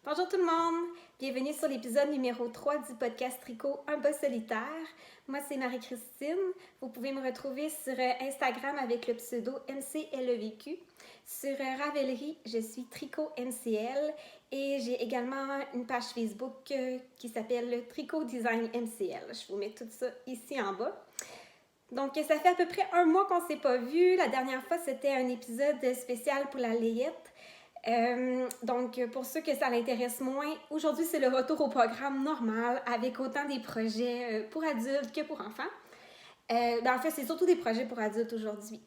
Bonjour tout le monde! Bienvenue sur l'épisode numéro 3 du podcast Tricot Un bas solitaire. Moi, c'est Marie-Christine. Vous pouvez me retrouver sur Instagram avec le pseudo MCLEVQ. Sur Ravelry, je suis Tricot MCL et j'ai également une page Facebook qui s'appelle Tricot Design MCL. Je vous mets tout ça ici en bas. Donc, ça fait à peu près un mois qu'on ne s'est pas vu. La dernière fois, c'était un épisode spécial pour la layette. Donc, pour ceux que ça l'intéresse moins, aujourd'hui, c'est le retour au programme normal avec autant des projets pour adultes que pour enfants. En fait, c'est surtout des projets pour adultes aujourd'hui.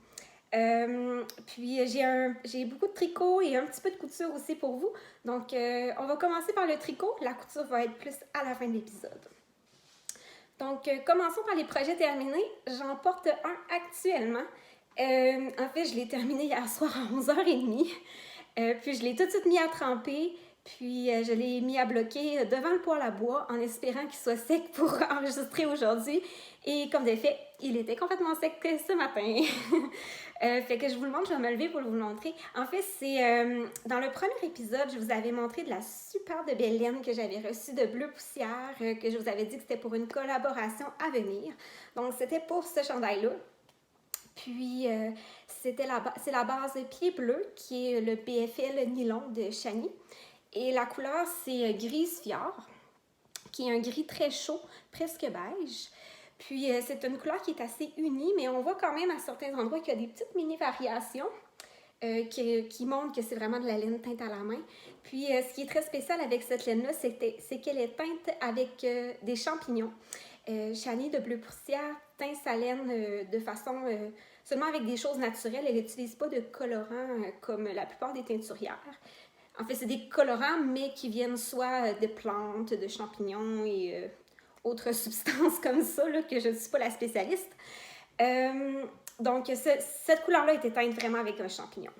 Puis, j'ai beaucoup de tricot et un petit peu de couture aussi pour vous. Donc, on va commencer par le tricot. La couture va être plus à la fin de l'épisode. Donc, commençons par les projets terminés. J'en porte un actuellement. En fait, je l'ai terminé hier soir à 11h30. Puis je l'ai tout de suite mis à tremper, puis je l'ai mis à bloquer devant le poêle à bois en espérant qu'il soit sec pour enregistrer aujourd'hui. Et comme de fait, il était complètement sec ce matin. Fait que je vous le montre, je vais me lever pour vous le montrer. En fait, c'est dans le premier épisode, je vous avais montré de la super de belle laine que j'avais reçue de Bleu Poussière, que je vous avais dit que c'était pour une collaboration à venir. Donc, c'était pour ce chandail-là. Puis, c'est la base pied bleu qui est le BFL nylon de Chani. Et la couleur, c'est grise fior, qui est un gris très chaud, presque beige. Puis, c'est une couleur qui est assez unie, mais on voit quand même à certains endroits qu'il y a des petites mini-variations qui montrent que c'est vraiment de la laine teinte à la main. Puis, ce qui est très spécial avec cette laine-là, c'est qu'elle est teinte avec des champignons. Chani de Bleu Poussière teint sa laine de façon seulement avec des choses naturelles. Elle n'utilise pas de colorants comme la plupart des teinturières. En fait, c'est des colorants, mais qui viennent soit de plantes, de champignons et autres substances comme ça, là, que je ne suis pas la spécialiste. Donc, cette couleur-là était teinte vraiment avec un champignon.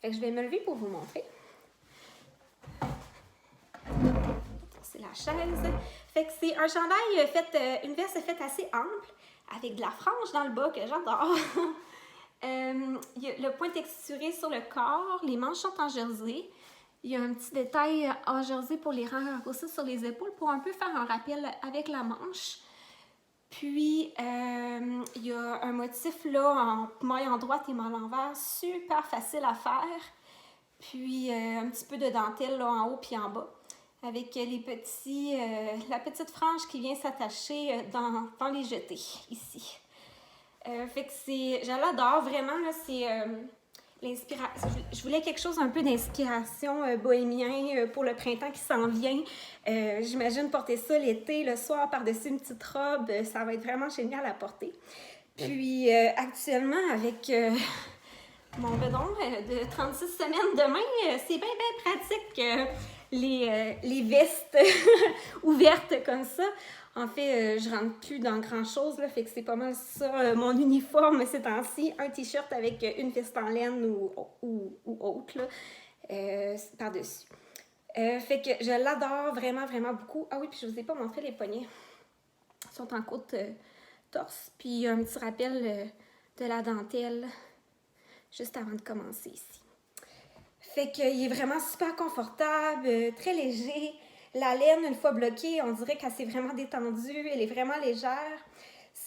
Fait que je vais me lever pour vous montrer. C'est la chaise. Fait que c'est un chandail une veste faite assez ample, avec de la frange dans le bas que j'adore. Il y a le point texturé sur le corps, les manches sont en jersey. Il y a un petit détail en jersey pour les rangs aussi sur les épaules pour un peu faire un rappel avec la manche. Puis, il y a un motif là en maille en droite et maille à l'envers, super facile à faire. Puis, un petit peu de dentelle là, en haut puis en bas, avec la petite frange qui vient s'attacher dans les jetés, ici. Fait que je l'adore vraiment, là, c'est l'inspiration. Je voulais quelque chose un peu d'inspiration bohémien pour le printemps qui s'en vient. J'imagine porter ça l'été, le soir, par-dessus une petite robe, ça va être vraiment génial à porter. Puis actuellement, avec mon bedon de 36 semaines demain, c'est bien pratique les vestes ouvertes comme ça. En fait, je rentre plus dans grand-chose, là, fait que c'est pas mal ça, mon uniforme ces temps-ci. Un t-shirt avec une veste en laine ou autre, là, par-dessus. Fait que je l'adore vraiment, vraiment beaucoup. Ah oui, puis je vous ai pas montré les poignets. Ils sont en côte torse. Puis il y a un petit rappel de la dentelle juste avant de commencer ici. Fait qu'il est vraiment super confortable, très léger. La laine, une fois bloquée, on dirait qu'elle s'est vraiment détendue. Elle est vraiment légère.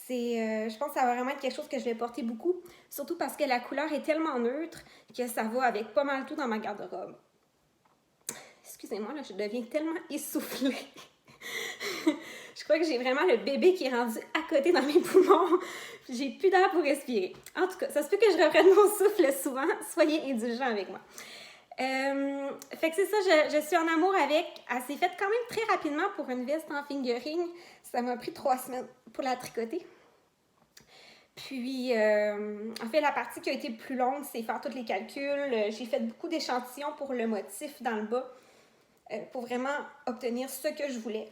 Je pense que ça va vraiment être quelque chose que je vais porter beaucoup. Surtout parce que la couleur est tellement neutre que ça va avec pas mal tout dans ma garde-robe. Excusez-moi, là, je deviens tellement essoufflée. Je crois que j'ai vraiment le bébé qui est rendu à côté dans mes poumons. J'ai plus d'air pour respirer. En tout cas, ça se peut que je reprenne mon souffle souvent. Soyez indulgents avec moi. Fait que c'est ça, je suis en amour avec. Elle s'est faite quand même très rapidement pour une veste en fingering. Ça m'a pris 3 semaines pour la tricoter. Puis, en fait, la partie qui a été plus longue, c'est faire tous les calculs. J'ai fait beaucoup d'échantillons pour le motif dans le bas pour vraiment obtenir ce que je voulais.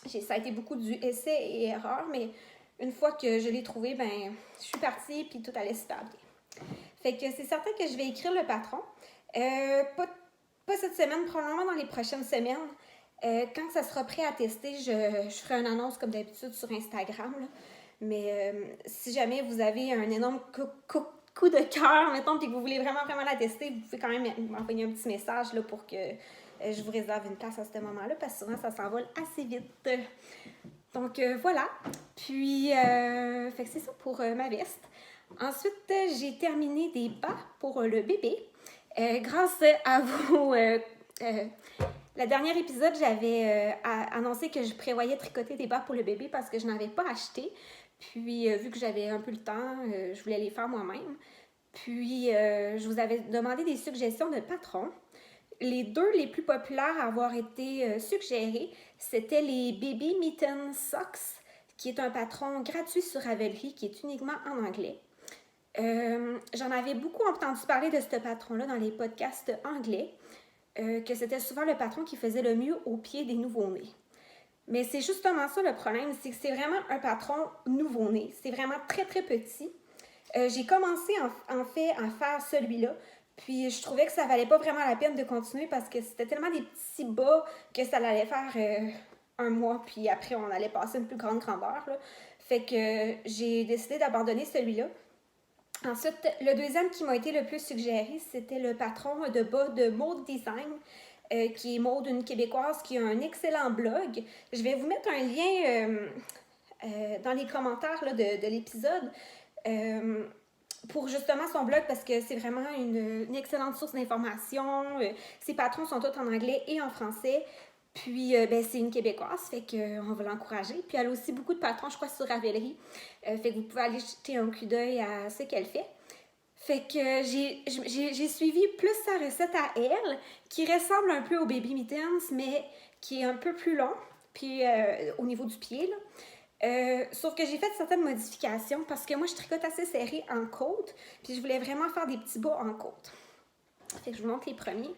Ça a été beaucoup du essai et erreur, mais une fois que je l'ai trouvé, ben, je suis partie puis tout allait super bien. Fait que c'est certain que je vais écrire le patron. Pas cette semaine, probablement dans les prochaines semaines. Quand ça sera prêt à tester, je ferai une annonce comme d'habitude sur Instagram. Là. Mais si jamais vous avez un énorme coup de cœur, mettons, puis que vous voulez vraiment, vraiment la tester, vous pouvez quand même m'envoyer un petit message là, pour que je vous réserve une place à ce moment-là parce que souvent ça s'envole assez vite. Donc voilà. Puis, fait que c'est ça pour ma veste. Ensuite, j'ai terminé des bas pour le bébé. Grâce à vous, le dernier épisode, j'avais annoncé que je prévoyais tricoter des bas pour le bébé parce que je n'avais pas acheté. Puis, vu que j'avais un peu le temps, je voulais les faire moi-même. Puis, je vous avais demandé des suggestions de patrons. Les deux les plus populaires à avoir été suggérés, c'était les Baby Mitten Socks, qui est un patron gratuit sur Ravelry, qui est uniquement en anglais. J'en avais beaucoup entendu parler de ce patron-là dans les podcasts anglais, que c'était souvent le patron qui faisait le mieux au pied des nouveau-nés. Mais c'est justement ça le problème, c'est que c'est vraiment un patron nouveau-né. C'est vraiment très, très petit. J'ai commencé en fait à faire celui-là, puis je trouvais que ça valait pas vraiment la peine de continuer parce que c'était tellement des petits bas que ça allait faire un mois, puis après on allait passer une plus grande grandeur, là. Fait que j'ai décidé d'abandonner celui-là. Ensuite, le deuxième qui m'a été le plus suggéré, c'était le patron de bas de Maude Design, qui est Maude, une Québécoise qui a un excellent blog. Je vais vous mettre un lien dans les commentaires là, de l'épisode pour justement son blog parce que c'est vraiment une excellente source d'informations. Ses patrons sont tous en anglais et en français. Puis, c'est une Québécoise, fait qu'on va l'encourager. Puis, elle a aussi beaucoup de patrons, je crois, sur Ravelry. Fait que vous pouvez aller jeter un coup d'œil à ce qu'elle fait. Fait que j'ai suivi plus sa recette à elle, qui ressemble un peu au Baby Mittens, mais qui est un peu plus long, puis au niveau du pied, là. Sauf que j'ai fait certaines modifications parce que moi, je tricote assez serré en côte, puis je voulais vraiment faire des petits bas en côte. Fait que je vous montre les premiers.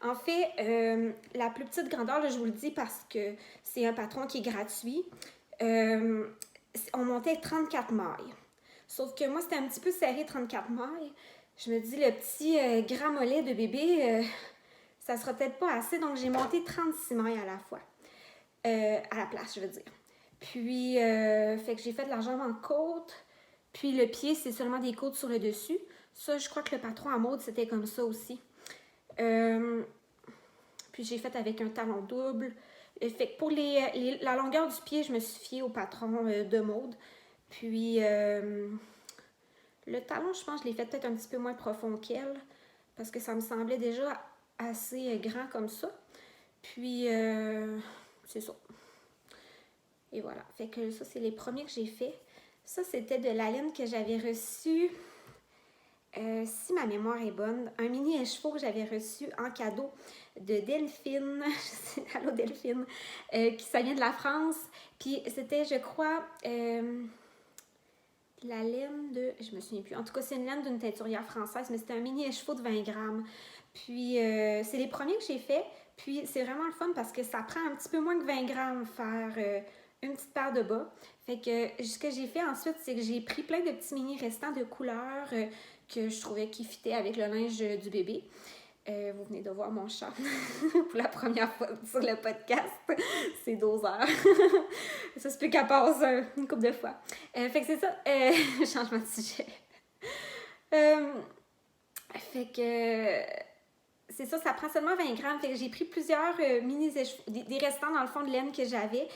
En fait, la plus petite grandeur, là, je vous le dis parce que c'est un patron qui est gratuit. On montait 34 mailles. Sauf que moi, c'était un petit peu serré 34 mailles. Je me dis, le petit grand mollet de bébé, ça sera peut-être pas assez. Donc, j'ai monté 36 mailles à la fois. À la place, je veux dire. Puis, fait que j'ai fait de la jambe en côte. Puis, le pied, c'est seulement des côtes sur le dessus. Ça, je crois que le patron à mode, c'était comme ça aussi. Puis j'ai fait avec un talon double. Fait que pour la longueur du pied, je me suis fiée au patron de mode. Puis le talon, je pense que je l'ai fait peut-être un petit peu moins profond qu'elle. Parce que ça me semblait déjà assez grand comme ça. Puis c'est ça. Et voilà. Fait que ça, c'est les premiers que j'ai fait. Ça, c'était de la laine que j'avais reçue. Si ma mémoire est bonne, un mini écheveau que j'avais reçu en cadeau de Delphine, allô Delphine, qui ça vient de la France. Puis c'était, je crois, la laine de, je me souviens plus, en tout cas c'est une laine d'une teinturière française, mais c'était un mini écheveau de 20 grammes. Puis c'est les premiers que j'ai fait, puis c'est vraiment le fun parce que ça prend un petit peu moins que 20 grammes faire une petite paire de bas. Fait que ce que j'ai fait ensuite, c'est que j'ai pris plein de petits mini restants de couleurs que je trouvais qui fitaient avec le linge du bébé. Vous venez de voir mon chat pour la première fois sur le podcast. C'est 12 heures. Ça se peut qu'elle passe une couple de fois. Fait que c'est ça. Changement de sujet. Fait que c'est ça, ça prend seulement 20 grammes. Fait que j'ai pris plusieurs mini des restants dans le fond de laine que j'avais.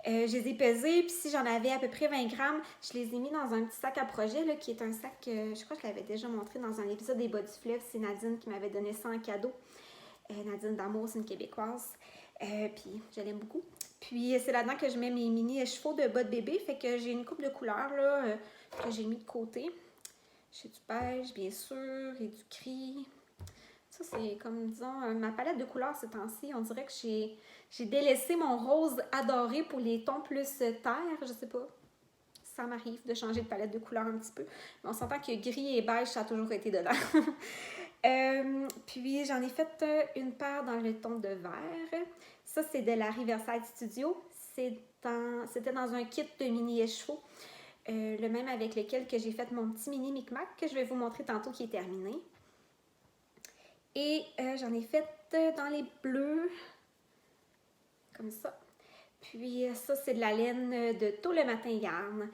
Je les ai pesés, puis si j'en avais à peu près 20 grammes, je les ai mis dans un petit sac à projet, là, qui est un sac, je crois que je l'avais déjà montré dans un épisode des Bas du Fleuve. C'est Nadine qui m'avait donné ça en cadeau. Nadine d'Amour, c'est une Québécoise. Puis je l'aime beaucoup. Puis c'est là-dedans que je mets mes mini écheveaux de bas de bébé. Fait que j'ai une coupe de couleurs là, que j'ai mis de côté. J'ai du beige, bien sûr, et du gris. Ça, c'est comme, disons, ma palette de couleurs ces temps-ci. On dirait que j'ai délaissé mon rose adoré pour les tons plus terre, je sais pas. Ça m'arrive de changer de palette de couleurs un petit peu. Mais on s'entend que gris et beige, ça a toujours été dedans. Puis, j'en ai fait une paire dans le ton de vert. Ça, c'est de la Riverside Studio. C'était dans un kit de mini écheveaux. Le même avec lequel que j'ai fait mon petit mini micmac que je vais vous montrer tantôt qui est terminé. Et j'en ai fait dans les bleus, comme ça. Puis ça, c'est de la laine de Tôt le matin yarn,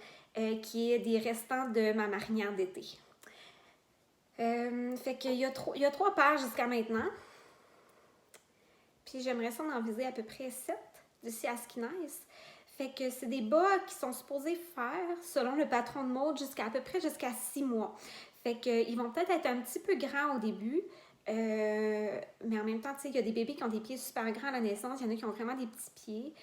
qui est des restants de ma marinière d'été. Fait qu'il y a 3 paires jusqu'à maintenant. Puis puis j'aimerais ça en viser à peu près 7 d'ici à ce qu'ils naissent. Fait que c'est des bas qui sont supposés faire, selon le patron de mode, jusqu'à peu près jusqu'à 6 mois. Fait qu'ils vont peut-être être un petit peu grands au début, mais en même temps, tu sais, il y a des bébés qui ont des pieds super grands à la naissance, il y en a qui ont vraiment des petits pieds.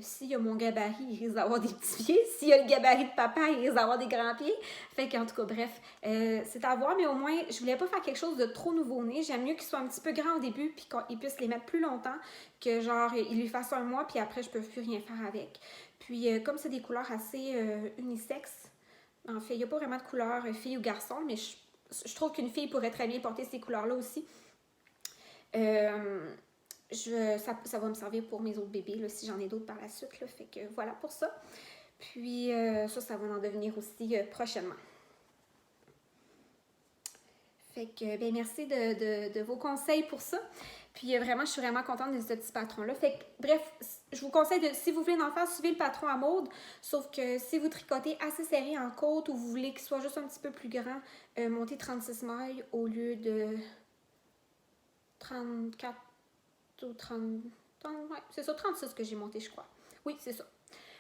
S'il y a mon gabarit, il risque d'avoir des petits pieds. S'il y a le gabarit de papa, il risque d'avoir des grands pieds. Fait qu'en tout cas, bref, c'est à voir, mais au moins, je voulais pas faire quelque chose de trop nouveau-né. J'aime mieux qu'ils soient un petit peu grands au début, puis qu'ils puissent les mettre plus longtemps, que genre, ils lui fassent un mois, puis après, je peux plus rien faire avec. Puis, comme c'est des couleurs assez unisexes, en fait, il n'y a pas vraiment de couleur fille ou garçon, mais je trouve qu'une fille pourrait très bien porter ces couleurs-là aussi. Ça va me servir pour mes autres bébés, là, si j'en ai d'autres par la suite. Là, fait que voilà pour ça. Puis ça va en devenir aussi prochainement. Fait que, ben merci de vos conseils pour ça. Puis vraiment, je suis vraiment contente de ce petit patron-là. Fait que, bref, je vous conseille si vous voulez en faire, suivez le patron à mode. Sauf que si vous tricotez assez serré en côte ou vous voulez qu'il soit juste un petit peu plus grand, montez 36 mailles au lieu de 34 ou 30. Ouais, c'est ça, 36 que j'ai monté, je crois. Oui, c'est ça.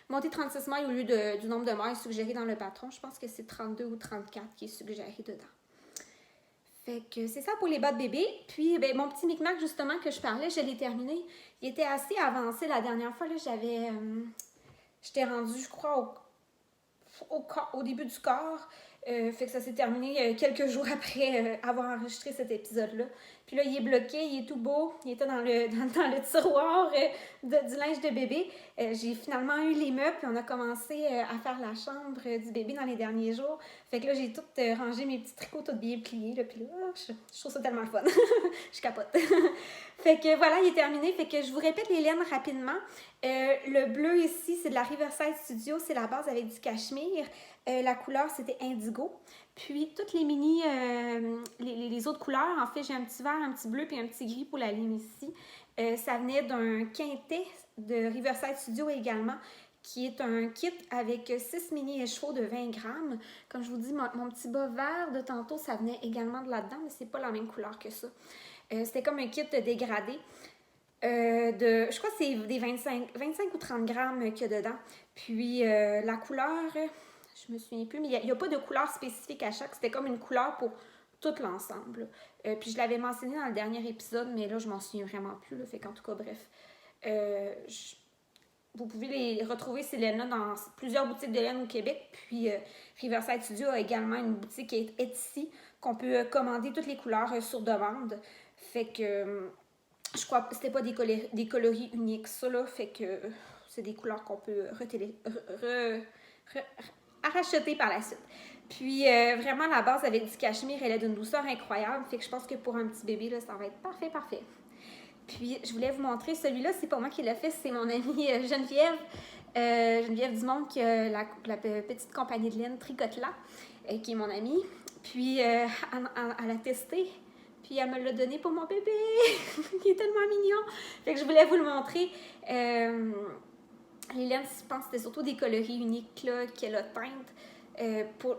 Monter 36 mailles au lieu du nombre de mailles suggéré dans le patron. Je pense que c'est 32 ou 34 qui est suggéré dedans. Fait que c'est ça pour les bas de bébé. Puis, ben, mon petit micmac, justement, que je parlais, je l'ai terminé. Il était assez avancé la dernière fois. Là, j'étais rendue, je crois, au début du corps. Fait que ça s'est terminé quelques jours après avoir enregistré cet épisode-là. Puis là, il est bloqué, il est tout beau. Il était dans le tiroir du linge de bébé. J'ai finalement eu les meubles, puis on a commencé à faire la chambre du bébé dans les derniers jours. Fait que là, j'ai tout rangé mes petits tricots tout bien pliés. Là, puis là, je trouve ça tellement le fun. Je capote. Fait que voilà, il est terminé. Fait que je vous répète les laines rapidement. Le bleu ici, c'est de la Riverside Studio. C'est la base avec du cachemire. La couleur, c'était indigo. Puis, toutes les mini, les autres couleurs, en fait, j'ai un petit vert, un petit bleu puis un petit gris pour la ligne ici. Ça venait d'un quintet de Riverside Studio également, qui est un kit avec 6 mini écheveaux de 20 grammes. Comme je vous dis, mon petit bas vert de tantôt, ça venait également de là-dedans, mais c'est pas la même couleur que ça. C'était comme un kit dégradé. Je crois que c'est des 25 ou 30 grammes qu'il y a dedans. Puis, la couleur... Je me souviens plus, mais il n'y a pas de couleur spécifique à chaque. C'était comme une couleur pour tout l'ensemble. Puis je l'avais mentionné dans le dernier épisode, mais là, je m'en souviens vraiment plus. Là, fait qu'en tout cas, bref. Vous pouvez les retrouver, ces laines-là, dans plusieurs boutiques de laine au Québec. Puis Riverside Studio a également une boutique qui est Etsy, qu'on peut commander toutes les couleurs sur demande. Fait que je crois que c'était pas des coloris uniques, ça, là. Fait que c'est des couleurs qu'on peut à racheter par la suite. Puis vraiment, la base avec du cachemire, elle est d'une douceur incroyable. Fait que je pense que pour un petit bébé, là, ça va être parfait, parfait. Puis je voulais vous montrer, celui-là, c'est pas moi qui l'ai fait, c'est mon amie Geneviève. Geneviève Dumont, qui a la petite compagnie de laine Tricote-là, qui est mon amie. Puis elle a testé. Puis elle me l'a donné pour mon bébé. Il est tellement mignon. Fait que je voulais vous le montrer. Les laines, je pense que c'était surtout des coloris uniques là, qu'elle a teintes.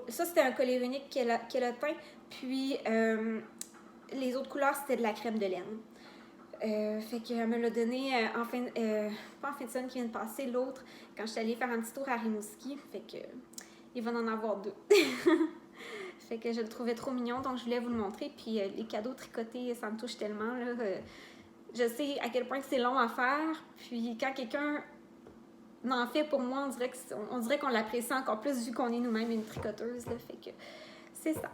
Ça, c'était un coloris unique qu'elle a teint. Puis, les autres couleurs, c'était de la crème de laine. Fait qu'elle me l'a donné pas en fin de semaine qui vient de passer, l'autre, quand je suis allée faire un petit tour à Rimouski. Fait que, il va en avoir 2. Fait que je le trouvais trop mignon, donc je voulais vous le montrer. Puis, les cadeaux tricotés, ça me touche tellement. Là, je sais à quel point c'est long à faire. Puis, quand quelqu'un en fait, pour moi, on dirait qu'on l'apprécie encore plus vu qu'on est nous-mêmes une tricoteuse. Là, fait que c'est ça.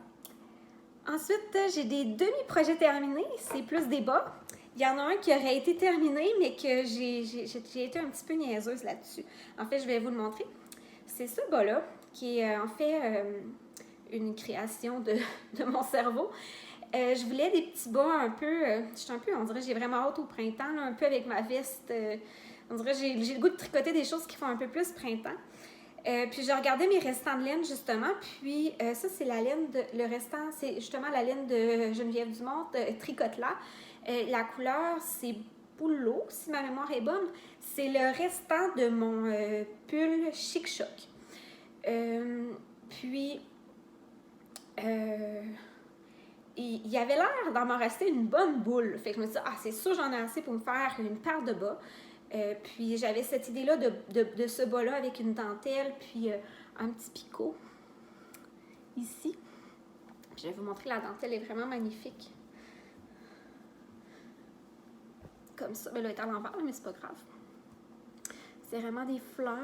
Ensuite, j'ai des demi-projets terminés. C'est plus des bas. Il y en a un qui aurait été terminé, mais que j'ai été un petit peu niaiseuse là-dessus. En fait, je vais vous le montrer. C'est ce bas-là, qui est en fait une création de mon cerveau. Je voulais des petits bas un peu... on dirait j'ai vraiment hâte au printemps, là, un peu avec ma veste... on dirait j'ai le goût de tricoter des choses qui font un peu plus printemps. Puis j'ai regardé mes restants de laine, justement. Puis ça, c'est la laine le restant, c'est justement la laine de Geneviève Dumont, Tricote-là. La couleur, c'est Bouleau, si ma mémoire est bonne. C'est le restant de mon pull Chic Choc. Puis... il y avait l'air d'en rester une bonne boule. Fait que je me suis dit, ah, c'est sûr, j'en ai assez pour me faire une paire de bas. Puis j'avais cette idée-là de ce bas-là avec une dentelle, puis un petit picot ici. Puis je vais vous montrer, la dentelle est vraiment magnifique. Comme ça, ben là, elle est à l'envers, mais c'est pas grave. C'est vraiment des fleurs.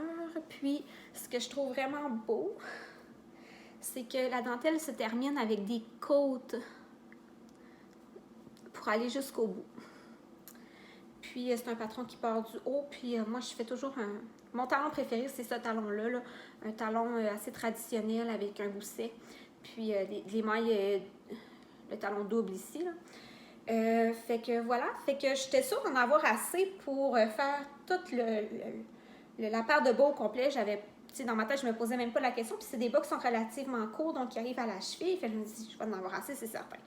Puis, ce que je trouve vraiment beau, c'est que la dentelle se termine avec des côtes pour aller jusqu'au bout. Puis, c'est un patron qui part du haut. Puis, moi, je fais toujours un... Mon talon préféré, c'est ce talon-là. Là. Un talon assez traditionnel avec un gousset. Puis, les mailles, le talon double ici, là. Fait que voilà, fait que j'étais sûre d'en avoir assez pour faire toute la paire de bas au complet. J'avais, tu sais, dans ma tête, je me posais même pas la question. Puis c'est des bas qui sont relativement courts, donc qui arrivent à la cheville. Fait que je me dis, je vais en avoir assez, c'est certain.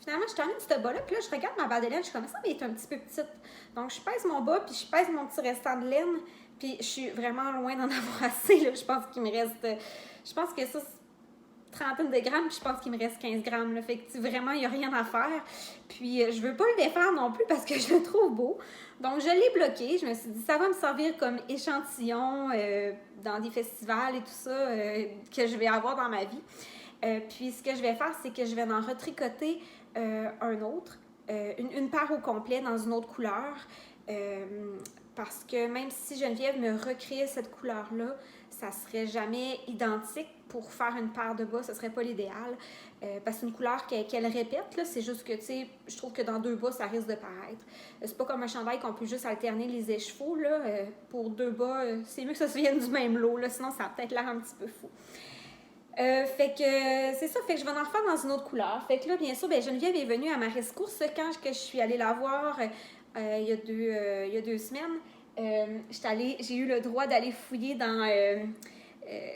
Finalement, je termine ce bas-là, puis là, je regarde ma barre de laine, je suis comme ça, mais elle est un petit peu petite. Donc, je pèse mon bas, puis je pèse mon petit restant de laine, puis je suis vraiment loin d'en avoir assez, là. Je pense qu'il me reste... Je pense que ça, trentaine de grammes, puis je pense qu'il me reste 15 grammes. Là. Fait que vraiment, il n'y a rien à faire. Puis je veux pas le défaire non plus parce que je le trouve beau. Donc je l'ai bloqué. Je me suis dit, ça va me servir comme échantillon dans des festivals et tout ça que je vais avoir dans ma vie. Puis ce que je vais faire, c'est que je vais en retricoter un autre, une paire au complet dans une autre couleur. Parce que même si Geneviève me recréait cette couleur-là, ça serait jamais identique. Pour faire une paire de bas, ce serait pas l'idéal. Parce que c'est une couleur qu'elle répète, là. C'est juste que, tu sais, je trouve que dans 2 bas, ça risque de paraître. C'est pas comme un chandail qu'on peut juste alterner les écheveaux, là. Pour 2 bas, c'est mieux que ça se vienne du même lot, là. Sinon, ça a peut-être l'air un petit peu fou. Fait que c'est ça, fait que je vais en refaire dans une autre couleur. Fait que là, bien sûr, ben, Geneviève est venue à ma rescousse quand je suis allée la voir il y a 2 semaines. J'ai eu le droit d'aller fouiller dans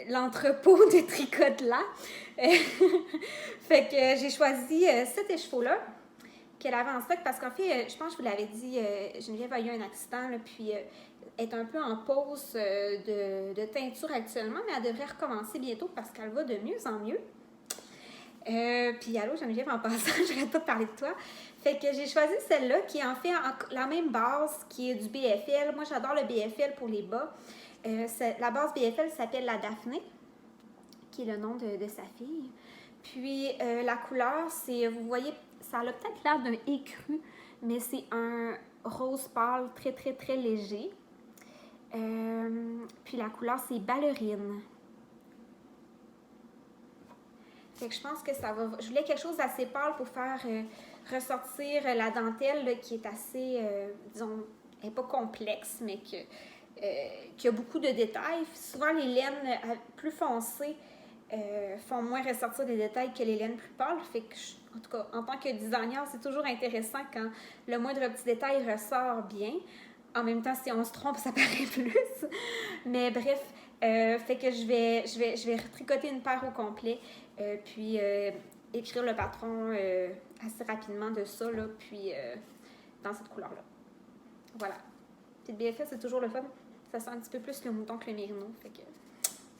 l'entrepôt de tricot là. Fait que j'ai choisi cet écheveau-là qu'elle avait en stock parce qu'en fait, je pense que je vous l'avais dit, Geneviève a eu un accident, là, puis est un peu en pause de teinture actuellement, mais elle devrait recommencer bientôt parce qu'elle va de mieux en mieux. Puis allô Geneviève, en passant, j'arrête pas de parler de toi. Fait que j'ai choisi celle-là qui est en fait la même base qui est du BFL. Moi, j'adore le BFL pour les bas. La base BFL s'appelle la Daphné, qui est le nom de sa fille. Puis la couleur, c'est, vous voyez, ça a peut-être l'air d'un écru, mais c'est un rose pâle très, très, très léger. Puis la couleur, c'est ballerine. Fait que je pense que ça va... Je voulais quelque chose d'assez pâle pour faire ressortir la dentelle là, qui est assez, disons, elle n'est pas complexe, mais qui a beaucoup de détails. Souvent, les laines plus foncées font moins ressortir des détails que les laines plus pâles. Fait que, en tout cas, en tant que designer, c'est toujours intéressant quand le moindre petit détail ressort bien. En même temps, si on se trompe, ça paraît plus. Mais bref, fait que je vais retricoter une paire au complet, puis écrire le patron assez rapidement de ça, là, puis dans cette couleur-là. Voilà. Puis le BFS, c'est toujours le fun. Ça sent un petit peu plus le mouton que le mérino. Fait que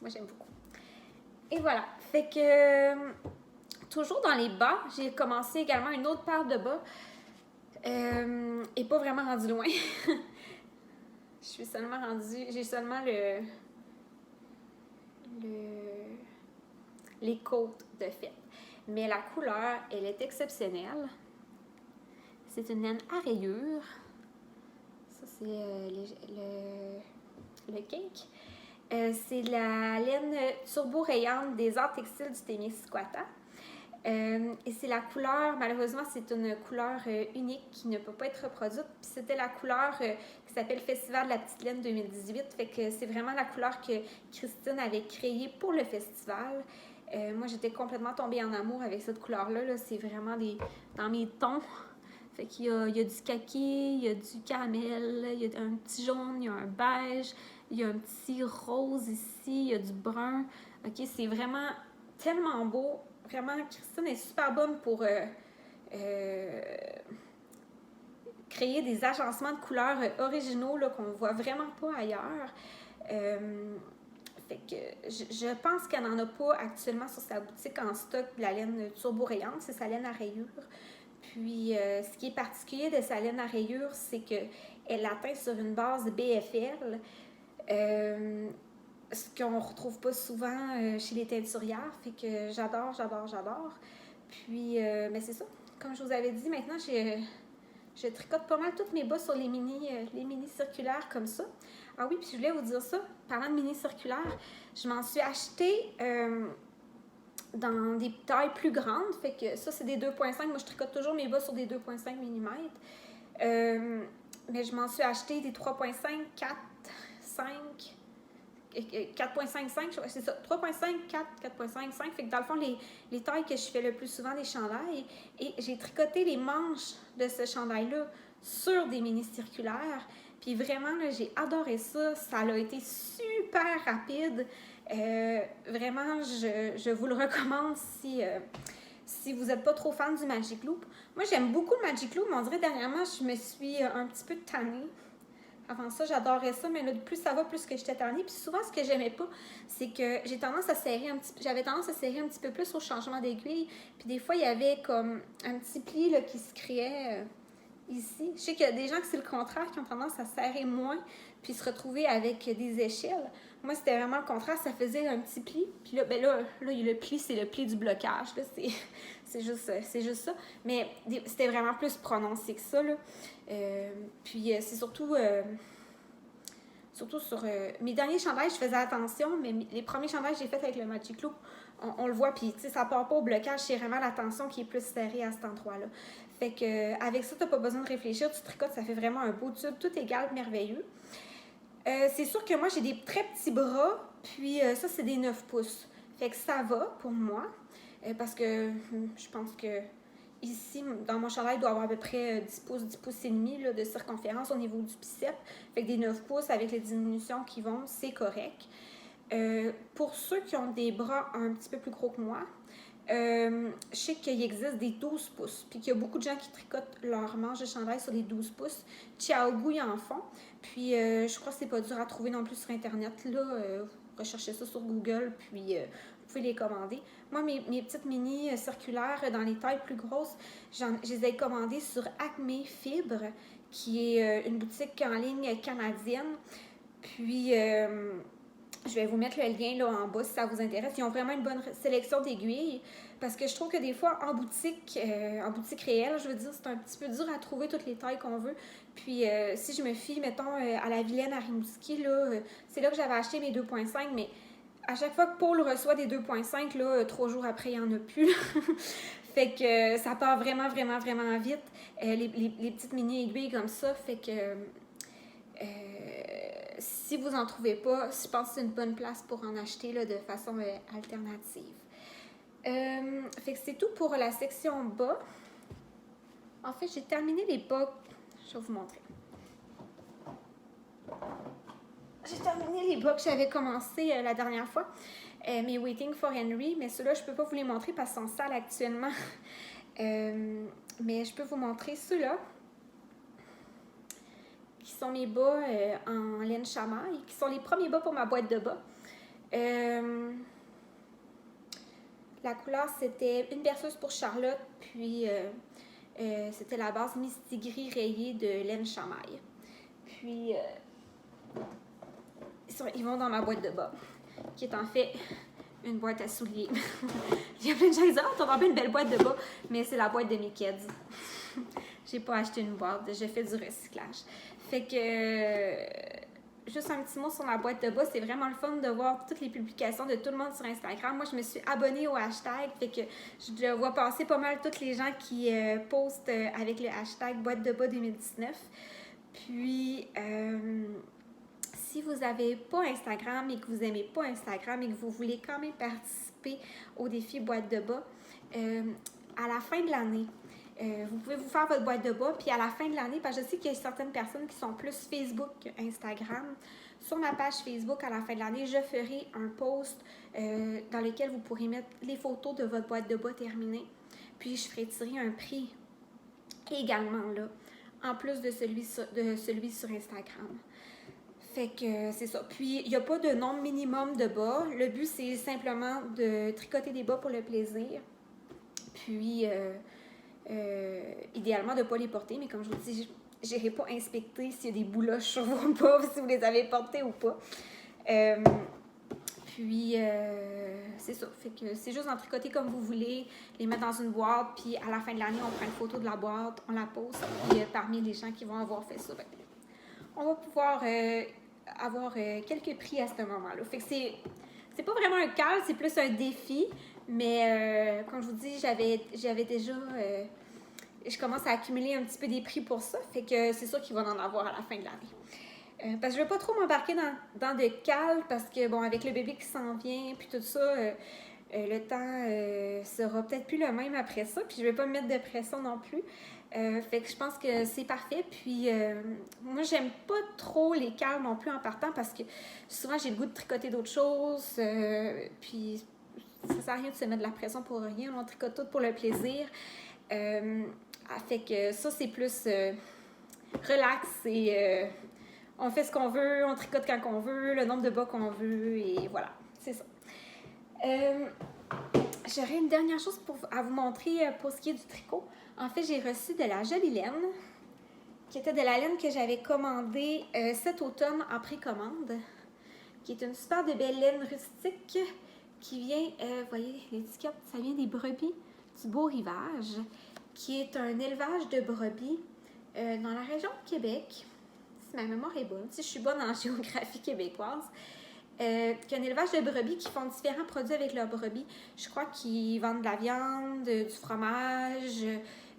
moi, j'aime beaucoup. Et voilà. Fait que toujours dans les bas, j'ai commencé également une autre paire de bas. Et pas vraiment rendu loin. J'ai seulement les côtes de fait. Mais la couleur, elle est exceptionnelle. C'est une laine à rayures. Ça, c'est le cake. C'est la laine turbo rayante des arts textiles du Témiscouata. Et c'est la couleur, malheureusement, c'est une couleur unique qui ne peut pas être reproduite. Puis c'était la couleur qui s'appelle Festival de la Petite Laine 2018. Fait que c'est vraiment la couleur que Christine avait créée pour le festival. Moi, j'étais complètement tombée en amour avec cette couleur-là. Là. C'est vraiment dans mes tons. Fait qu'il y a du kaki, il y a du caramel, il y a un petit jaune, il y a un beige, il y a un petit rose ici, il y a du brun. OK, c'est vraiment tellement beau. Vraiment, Christine est super bonne pour créer des agencements de couleurs originaux là, qu'on ne voit vraiment pas ailleurs. Fait que je pense qu'elle n'en a pas actuellement sur sa boutique en stock de la laine turbo rayante, c'est sa laine à rayures. Puis, ce qui est particulier de sa laine à rayures, c'est qu'elle atteint sur une base BFL, ce qu'on ne retrouve pas souvent chez les teinturières. Fait que j'adore. Puis, mais c'est ça. Comme je vous avais dit, maintenant, je tricote pas mal toutes mes bas sur les mini circulaires comme ça. Ah oui, puis je voulais vous dire ça, parlant de mini circulaires, je m'en suis acheté dans des tailles plus grandes. Fait que ça, c'est des 2.5. Moi, je tricote toujours mes bas sur des 2.5 mm. Mais je m'en suis acheté des 3.5, 4, 5, 4.55, c'est ça, 3.5, 4, 4.5, 5. Fait que dans le fond, les tailles que je fais le plus souvent des chandails, et j'ai tricoté les manches de ce chandail-là sur des mini circulaires. Puis vraiment, là, j'ai adoré ça. Ça a été super rapide. Vraiment, je vous le recommande si vous n'êtes pas trop fan du Magic Loop. Moi, j'aime beaucoup le Magic Loop, mais on dirait dernièrement, je me suis un petit peu tannée. Avant ça, j'adorais ça, mais là, plus ça va, plus que j'étais tannée. Puis souvent, ce que j'aimais pas, c'est que j'avais tendance à serrer un petit peu plus au changement d'aiguille. Puis des fois, il y avait comme un petit pli là, qui se créait ici. Je sais qu'il y a des gens que c'est le contraire, qui ont tendance à serrer moins, puis se retrouver avec des échelles. Moi, c'était vraiment le contraire, ça faisait un petit pli. Puis là, le pli, c'est le pli du blocage. Là, c'est juste ça. Mais c'était vraiment plus prononcé que ça. Là. Puis c'est surtout sur mes derniers chandails, je faisais attention, mais les premiers chandails que j'ai faits avec le Magic Loop, on le voit, puis ça part pas au blocage, c'est vraiment la tension qui est plus serrée à cet endroit-là. Fait que avec ça, t'as pas besoin de réfléchir, tu tricotes, ça fait vraiment un beau tube, tout égal, merveilleux. C'est sûr que moi, j'ai des très petits bras, puis ça, c'est des 9 pouces. Fait que ça va pour moi, parce que je pense que ici, dans mon chandail, il doit avoir à peu près 10 pouces et demi là, de circonférence au niveau du bicep. Fait que des 9 pouces avec les diminutions qui vont, c'est correct. Pour ceux qui ont des bras un petit peu plus gros que moi, je sais qu'il existe des 12 pouces, puis qu'il y a beaucoup de gens qui tricotent leur manche de chandail sur des 12 pouces. Xiaogu, ils en font. Puis je crois que c'est pas dur à trouver non plus sur Internet. Là, recherchez ça sur Google, puis vous pouvez les commander. Moi, mes petites mini circulaires dans les tailles plus grosses, je les ai commandées sur Acme Fibre, qui est une boutique en ligne canadienne. Puis je vais vous mettre le lien là en bas si ça vous intéresse. Ils ont vraiment une bonne sélection d'aiguilles, parce que je trouve que des fois en boutique réelle, je veux dire, c'est un petit peu dur à trouver toutes les tailles qu'on veut. Puis si je me fie, mettons, à la Vilaine à Rimouski, là, c'est là que j'avais acheté mes 2.5, mais à chaque fois que Paul reçoit des 2.5, là, 3 jours après, il n'y en a plus. Fait que ça part vraiment vite. Les petites mini-aiguilles comme ça, fait que si vous n'en trouvez pas, je pense que c'est une bonne place pour en acheter là, de façon alternative. Fait que c'est tout pour la section bas. En fait, j'ai terminé les bas. Je vais vous montrer. J'ai terminé les bas que j'avais commencé la dernière fois. Mes Waiting for Henry, mais ceux-là, je ne peux pas vous les montrer parce qu'ils sont sales actuellement. Mais je peux vous montrer ceux-là, qui sont mes bas en laine chamaille, qui sont les premiers bas pour ma boîte de bas. La couleur, c'était une berceuse pour Charlotte, puis c'était la base Misty Gris rayée de laine chamaille. Puis, ils vont dans ma boîte de bas, qui est en fait une boîte à souliers. Il y a plein de gens qui disent « Ah, t'as vraiment une belle boîte de bas », mais c'est la boîte de mes kids. J'ai pas acheté une boîte, j'ai fait du recyclage. Fait que, juste un petit mot sur ma boîte de bas, c'est vraiment le fun de voir toutes les publications de tout le monde sur Instagram. Moi, je me suis abonnée au hashtag, fait que je vois passer pas mal tous les gens qui postent avec le hashtag boîte de bas 2019. Puis, si vous n'avez pas Instagram et que vous n'aimez pas Instagram et que vous voulez quand même participer au défi boîte de bas, à la fin de l'année, vous pouvez vous faire votre boîte de bas, puis à la fin de l'année, parce que je sais qu'il y a certaines personnes qui sont plus Facebook qu'Instagram. Sur ma page Facebook, à la fin de l'année, je ferai un post dans lequel vous pourrez mettre les photos de votre boîte de bas terminée. Puis je ferai tirer un prix également là, en plus de celui sur Instagram. Fait que c'est ça. Puis, il n'y a pas de nombre minimum de bas. Le but, c'est simplement de tricoter des bas pour le plaisir. Puis, idéalement, de ne pas les porter. Mais comme je vous dis, je n'irai pas inspecter s'il y a des bouloches sur vos bas, si vous les avez portés ou pas. Puis, c'est ça. Fait que c'est juste en tricoter comme vous voulez, les mettre dans une boîte, puis à la fin de l'année, on prend une photo de la boîte, on la pose, puis parmi les gens qui vont avoir fait ça, ben, on va pouvoir avoir quelques prix à ce moment-là. Fait que c'est pas vraiment un cadre, c'est plus un défi, mais comme je vous dis, j'avais déjà... je commence à accumuler un petit peu des prix pour ça, fait que c'est sûr qu'il va en avoir à la fin de l'année. Parce que je ne veux pas trop m'embarquer dans des cales, parce que, bon, avec le bébé qui s'en vient, puis tout ça, le temps sera peut-être plus le même après ça, puis je ne vais pas me mettre de pression non plus. Fait que je pense que c'est parfait. Puis moi, j'aime pas trop les cales non plus en partant parce que souvent, j'ai le goût de tricoter d'autres choses. Puis ça sert à rien de se mettre de la pression pour rien. On tricote tout pour le plaisir. Fait que ça, c'est plus relax et on fait ce qu'on veut, on tricote quand on veut, le nombre de bas qu'on veut et voilà, c'est ça. J'aurais une dernière chose à vous montrer pour ce qui est du tricot. En fait, j'ai reçu de la jolie laine, qui était de la laine que j'avais commandée cet automne en précommande, qui est une super de belle laine rustique qui vient, vous voyez l'étiquette, ça vient des brebis du Beau Rivage, qui est un élevage de brebis dans la région de Québec, si ma mémoire est bonne, si je suis bonne en géographie québécoise. Qui est un élevage de brebis qui font différents produits avec leurs brebis. Je crois qu'ils vendent de la viande, du fromage,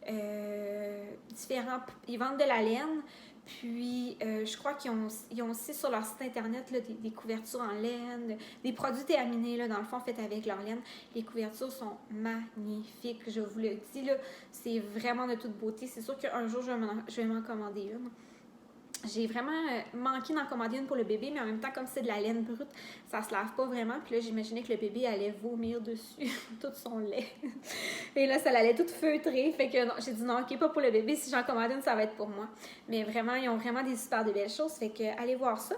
ils vendent de la laine. Puis, je crois qu'ils ont aussi sur leur site internet là, des couvertures en laine, des produits terminés, là, dans le fond, faits avec leur laine. Les couvertures sont magnifiques, je vous le dis. Là, c'est vraiment de toute beauté. C'est sûr qu'un jour, je vais m'en commander une. J'ai vraiment manqué d'en commander une pour le bébé, mais en même temps, comme c'est de la laine brute, ça se lave pas vraiment. Puis là, j'imaginais que le bébé allait vomir dessus tout son lait. Et là, ça allait tout feutrer. Fait que non, j'ai dit non, ok, pas pour le bébé. Si j'en commande une, ça va être pour moi. Mais vraiment, ils ont vraiment des super de belles choses. Fait que allez voir ça.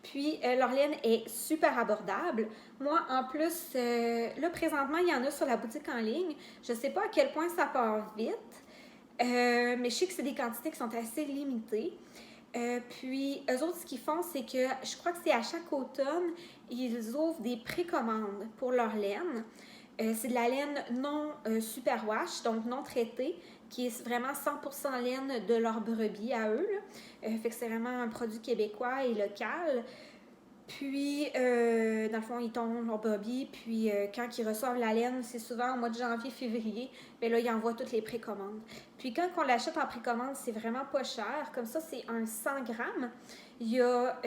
Puis, leur laine est super abordable. Moi, en plus, là, présentement, il y en a sur la boutique en ligne. Je sais pas à quel point ça part vite. Mais je sais que c'est des quantités qui sont assez limitées. Puis, eux autres, ce qu'ils font, c'est que je crois que c'est à chaque automne, ils ouvrent des précommandes pour leur laine. C'est de la laine non superwash, donc non traitée, qui est vraiment 100% laine de leur brebis à eux. Fait que c'est vraiment un produit québécois et local. Puis, dans le fond, ils tombent leur brebis. Puis, quand ils reçoivent la laine, c'est souvent au mois de janvier, février. Mais là, ils envoient toutes les précommandes. Puis, quand on l'achète en précommande, c'est vraiment pas cher. Comme ça, c'est un 100 grammes. Il y a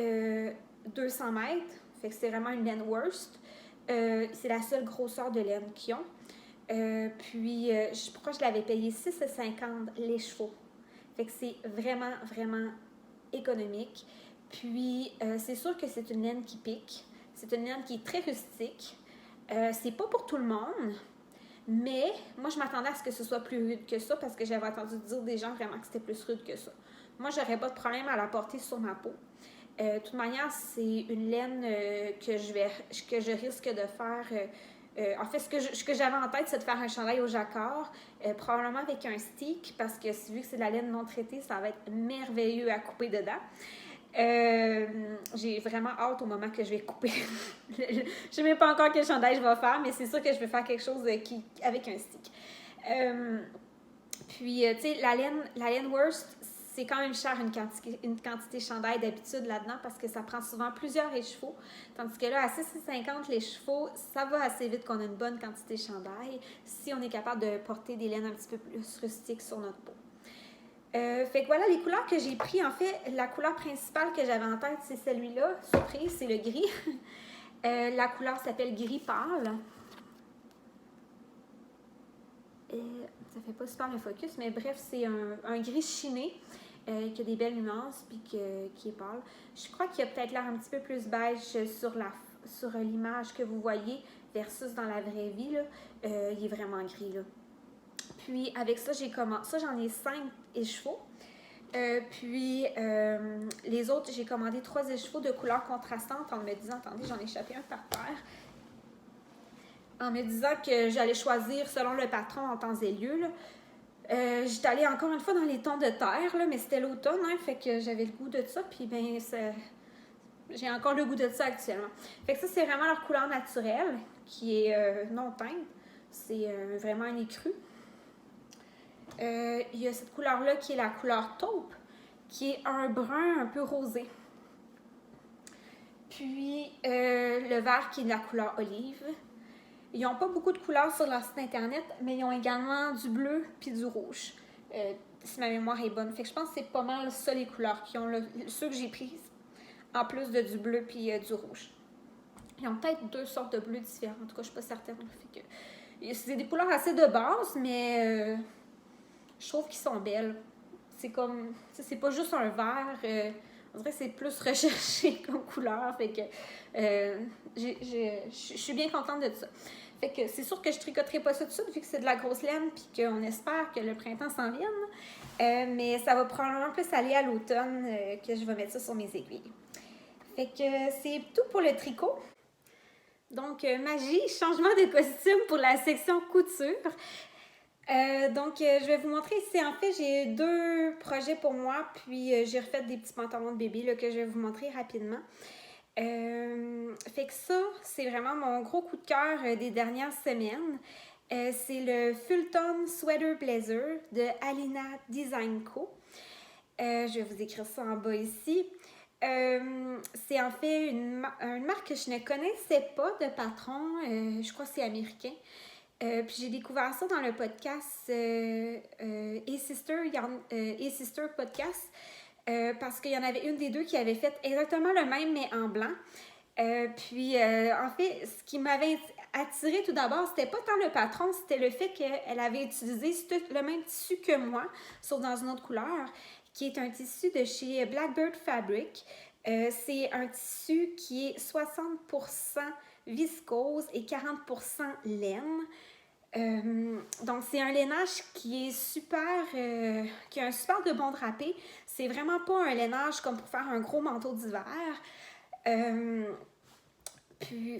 200 mètres. Fait que c'est vraiment une laine Wurst. C'est la seule grosseur de laine qu'ils ont. Puis, je crois que je l'avais payé 6,50 les chevaux. Fait que c'est vraiment, vraiment économique. Puis, c'est sûr que c'est une laine qui pique. C'est une laine qui est très rustique. C'est pas pour tout le monde, mais moi, je m'attendais à ce que ce soit plus rude que ça parce que j'avais entendu dire des gens vraiment que c'était plus rude que ça. Moi, j'aurais pas de problème à la porter sur ma peau. De toute manière, c'est une laine que je risque de faire... en fait, ce que j'avais en tête, c'est de faire un chandail au jacquard, probablement avec un stick, parce que vu que c'est de la laine non traitée, ça va être merveilleux à couper dedans. J'ai vraiment hâte au moment que je vais couper. Je ne sais même pas encore quel chandail je vais faire, mais c'est sûr que je vais faire quelque chose avec un stick. Puis, tu sais, la laine Wurst, c'est quand même cher une quantité chandail d'habitude là-dedans parce que ça prend souvent plusieurs écheveaux. Tandis que là, à 6,50 les chevaux, ça va assez vite qu'on a une bonne quantité chandail si on est capable de porter des laines un petit peu plus rustiques sur notre peau. Fait que voilà les couleurs que j'ai pris. En fait, la couleur principale que j'avais en tête, c'est celui-là. Surprise, c'est le gris. La couleur s'appelle gris pâle. Ça fait pas super le focus, mais bref, c'est un gris chiné qui a des belles nuances puis qui est pâle. Je crois qu'il y a peut-être l'air un petit peu plus beige sur l'image que vous voyez versus dans la vraie vie. Là. Il est vraiment gris. Là. Puis avec ça, j'en ai 5 écheveaux. Les autres, j'ai commandé 3 échevaux de couleurs contrastantes en me disant, attendez, j'en ai échappé un par terre, en me disant que j'allais choisir selon le patron en temps et lieu. J'étais allée encore une fois dans les tons de terre, là, mais c'était l'automne, hein, fait que j'avais le goût de ça, puis ben, j'ai encore le goût de ça actuellement. Fait que ça, c'est vraiment leur couleur naturelle, qui est non teinte. C'est vraiment un écru. Il y a cette couleur-là qui est la couleur taupe, qui est un brun un peu rosé. Puis le vert qui est de la couleur olive. Ils n'ont pas beaucoup de couleurs sur leur site internet, mais ils ont également du bleu puis du rouge. Si ma mémoire est bonne. Fait que je pense que c'est pas mal ça les couleurs qu'ils ont là, ceux que j'ai prises, en plus de du bleu puis du rouge. Ils ont peut-être 2 sortes de bleus différents. En tout cas, je suis pas certaine. Fait que, c'est des couleurs assez de base, mais je trouve qu'ils sont belles. C'est comme, c'est pas juste un vert. On dirait que c'est plus recherché comme couleur. Fait que je suis bien contente de ça. Fait que c'est sûr que je tricoterai pas ça tout de suite vu que c'est de la grosse laine puis qu'on espère que le printemps s'en vienne. Mais ça va probablement plus aller à l'automne que je vais mettre ça sur mes aiguilles. Fait que c'est tout pour le tricot. Donc, magie, changement de costume pour la section couture. Je vais vous montrer ici. En fait, j'ai 2 projets pour moi, puis j'ai refait des petits pantalons de bébé là, que je vais vous montrer rapidement. Fait que ça, c'est vraiment mon gros coup de cœur des dernières semaines. C'est le Fulton Sweater Blazer de Alina Design Co. Je vais vous écrire ça en bas ici. C'est en fait une marque que je ne connaissais pas de patron. Je crois que c'est américain. Puis j'ai découvert ça dans le podcast A-Sister Podcast parce qu'il y en avait une des deux qui avait fait exactement le même mais en blanc. En fait, ce qui m'avait attiré tout d'abord, c'était pas tant le patron, c'était le fait qu'elle avait utilisé le même tissu que moi, sauf dans une autre couleur, qui est un tissu de chez Blackbird Fabric. C'est un tissu qui est 60% viscose et 40% laine. Donc, c'est un lainage qui est super, qui a un super de bon drapé. C'est vraiment pas un lainage comme pour faire un gros manteau d'hiver. Puis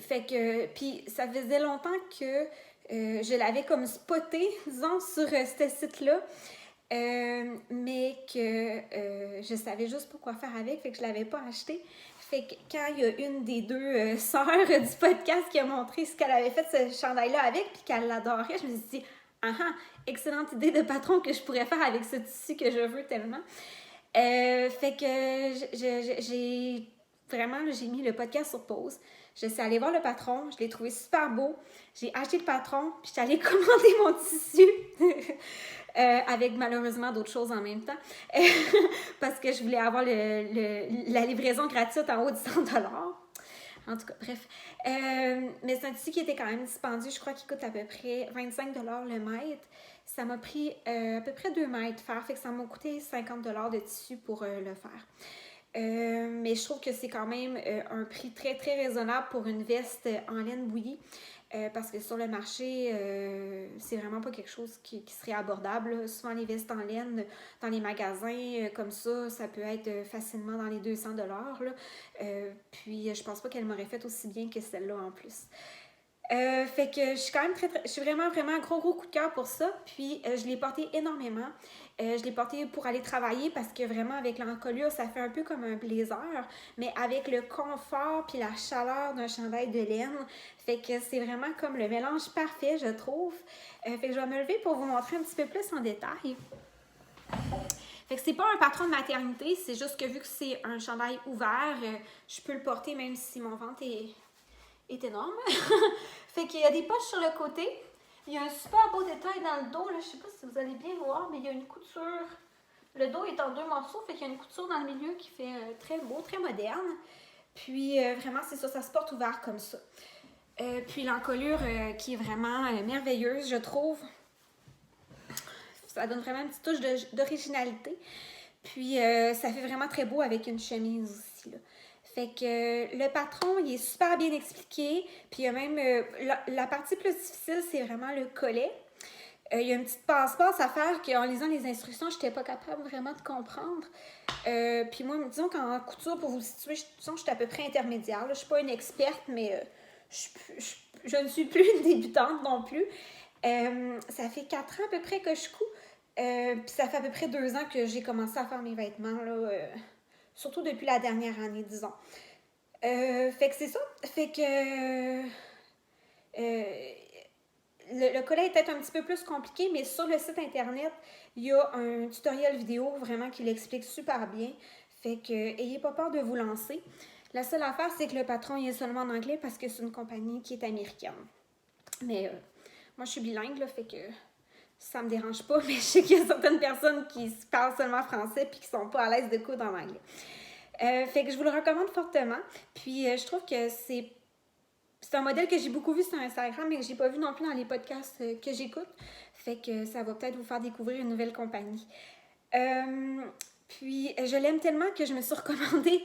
ça faisait longtemps que je l'avais comme spoté, disons, sur ce site-là. Mais que je savais juste pas quoi faire avec, fait que je l'avais pas acheté. Fait que quand il y a une des 2 sœurs du podcast qui a montré ce qu'elle avait fait ce chandail-là avec, puis qu'elle l'adorait, je me suis dit, excellente idée de patron que je pourrais faire avec ce tissu que je veux tellement. Fait que j'ai mis le podcast sur pause. Je suis allée voir le patron, je l'ai trouvé super beau. J'ai acheté le patron, puis j'étais allée commander mon tissu. Avec malheureusement d'autres choses en même temps. Parce que je voulais avoir la livraison gratuite en haut de 100$. En tout cas, bref. Mais c'est un tissu qui était quand même dispendieux. Je crois qu'il coûte à peu près 25$ le mètre. Ça m'a pris à peu près 2 mètres faire. Fait que ça m'a coûté 50$ de tissu pour le faire. Mais je trouve que c'est quand même un prix très très raisonnable pour une veste en laine bouillie. Parce que sur le marché, c'est vraiment pas quelque chose qui serait abordable. Là. Souvent, les vestes en laine dans les magasins comme ça peut être facilement dans les 200$. Puis, je pense pas qu'elle m'aurait fait aussi bien que celle-là en plus. Fait que je suis quand même je suis vraiment un gros coup de cœur pour ça. Puis je l'ai porté énormément. Je l'ai porté pour aller travailler parce que vraiment avec l'encolure, ça fait un peu comme un blazer, mais avec le confort puis la chaleur d'un chandail de laine. Fait que c'est vraiment comme le mélange parfait, je trouve. Fait que je vais me lever pour vous montrer un petit peu plus en détail. Fait que c'est pas un patron de maternité, c'est juste que vu que c'est un chandail ouvert, je peux le porter même si mon ventre est énorme. Fait qu'il y a des poches sur le côté. Il y a un super beau détail dans le dos. Là. Je sais pas si vous allez bien voir, mais il y a une couture. Le dos est en 2 morceaux, fait qu'il y a une couture dans le milieu qui fait très beau, très moderne. Puis vraiment, c'est ça, ça se porte ouvert comme ça. Puis l'encolure qui est vraiment merveilleuse, je trouve. Ça donne vraiment une petite touche d'originalité. Puis ça fait vraiment très beau avec une chemise aussi, là. Fait que le patron, il est super bien expliqué. Puis il y a même la partie plus difficile, c'est vraiment le collet. Il y a une petite passe-passe à faire qu'en lisant les instructions, je n'étais pas capable vraiment de comprendre. Puis moi, disons qu'en couture, pour vous situer, disons que je suis à peu près intermédiaire. Là. Je ne suis pas une experte, mais je ne suis plus une débutante non plus. Ça fait 4 ans à peu près que je couds. Puis ça fait à peu près 2 ans que j'ai commencé à faire mes vêtements, là, surtout depuis la dernière année, disons. Fait que c'est ça. Fait que le collet est peut-être un petit peu plus compliqué, mais sur le site internet, il y a un tutoriel vidéo vraiment qui l'explique super bien. Fait que ayez pas peur de vous lancer. La seule affaire, c'est que le patron il est seulement en anglais parce que c'est une compagnie qui est américaine. Mais moi, je suis bilingue, là, fait que ça me dérange pas, mais je sais qu'il y a certaines personnes qui parlent seulement français puis qui sont pas à l'aise de coudre en anglais. Fait que je vous le recommande fortement. Puis je trouve que c'est un modèle que j'ai beaucoup vu sur Instagram, mais que j'ai pas vu non plus dans les podcasts que j'écoute. Fait que ça va peut-être vous faire découvrir une nouvelle compagnie. Puis je l'aime tellement que je me suis recommandé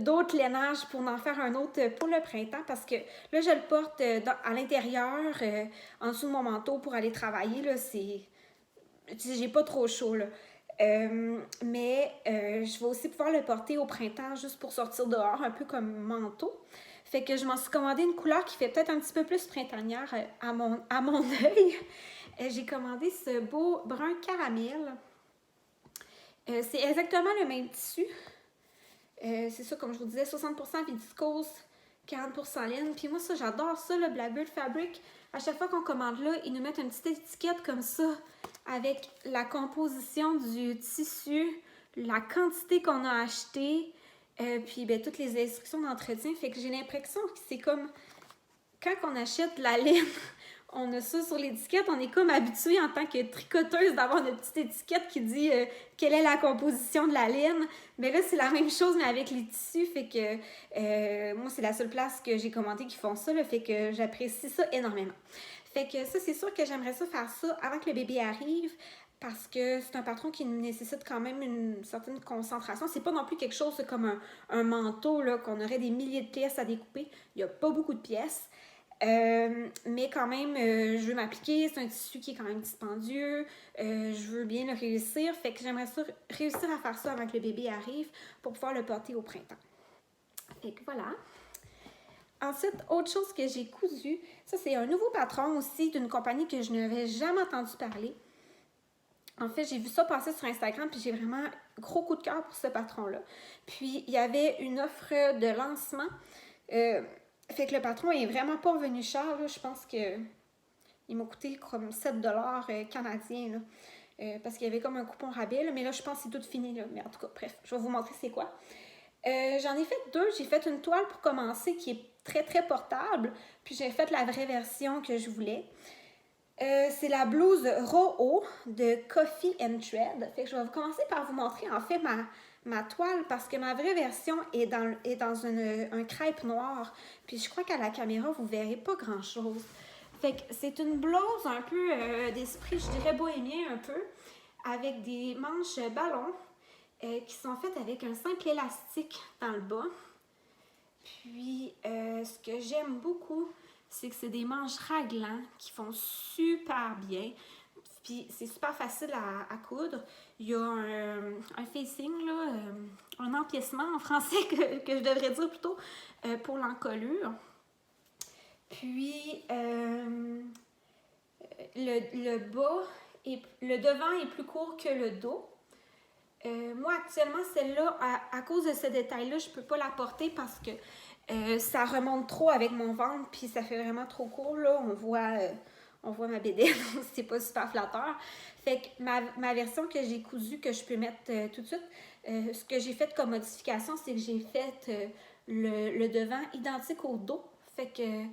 d'autres lainages pour en faire un autre pour le printemps parce que là, je le porte à l'intérieur, en dessous de mon manteau pour aller travailler. Là, j'ai pas trop chaud, là. Mais je vais aussi pouvoir le porter au printemps juste pour sortir dehors, un peu comme manteau. Fait que je m'en suis commandé une couleur qui fait peut-être un petit peu plus printanière à mon œil. J'ai commandé ce beau brun caramel. C'est exactement le même tissu. C'est ça, comme je vous disais, 60% viscose, 40% laine. Puis moi, ça, j'adore ça, le Blackbird Fabric. À chaque fois qu'on commande là, ils nous mettent une petite étiquette comme ça avec la composition du tissu, la quantité qu'on a acheté, puis ben, toutes les instructions d'entretien. Fait que j'ai l'impression que c'est comme quand on achète la laine, on a ça sur l'étiquette, on est comme habitué en tant que tricoteuse d'avoir une petite étiquette qui dit quelle est la composition de la laine. Mais là, c'est la même chose, mais avec les tissus. Fait que moi, c'est la seule place que j'ai commandé qui font ça. Là, fait que j'apprécie ça énormément. Fait que ça, c'est sûr que j'aimerais ça faire ça avant que le bébé arrive. Parce que c'est un patron qui nécessite quand même une certaine concentration. C'est pas non plus quelque chose comme un manteau, là, qu'on aurait des milliers de pièces à découper. Il n'y a pas beaucoup de pièces. Mais quand même, je veux m'appliquer. C'est un tissu qui est quand même dispendieux. Je veux bien le réussir. Fait que j'aimerais ça, réussir à faire ça avant que le bébé arrive pour pouvoir le porter au printemps. Fait que voilà. Ensuite, autre chose que j'ai cousu, ça c'est un nouveau patron aussi d'une compagnie que je n'avais jamais entendu parler. En fait, j'ai vu ça passer sur Instagram, puis j'ai vraiment gros coup de cœur pour ce patron-là. Puis, il y avait une offre de lancement. Fait que le patron est vraiment pas revenu cher. Là. Je pense qu'il m'a coûté comme 7$ canadiens. Là. Parce qu'il y avait comme un coupon rabais. Là, mais là, je pense que c'est tout fini. Là. Mais en tout cas, bref, je vais vous montrer c'est quoi. J'en ai fait 2. J'ai fait une toile pour commencer qui est très, très portable. Puis, j'ai fait la vraie version que je voulais. C'est la blouse Roho de Coffee and Thread. Fait que je vais commencer par vous montrer en fait ma toile parce que ma vraie version est dans un crêpe noir. Puis je crois qu'à la caméra, vous ne verrez pas grand-chose. Fait que c'est une blouse un peu d'esprit, je dirais bohémien un peu, avec des manches ballons qui sont faites avec un simple élastique dans le bas. Puis ce que j'aime beaucoup, c'est que c'est des manches raglants qui font super bien. Puis c'est super facile à coudre. Il y a un facing, là, un empiècement en français que je devrais dire plutôt pour l'encolure. Puis le bas, le devant est plus court que le dos. Moi, actuellement, celle-là, à cause de ce détail-là, je ne peux pas la porter parce que ça remonte trop avec mon ventre, puis ça fait vraiment trop court, là. On voit ma bédaine, c'est pas super flatteur. Fait que ma version que j'ai cousue, que je peux mettre tout de suite, ce que j'ai fait comme modification, c'est que j'ai fait le devant identique au dos. Fait que,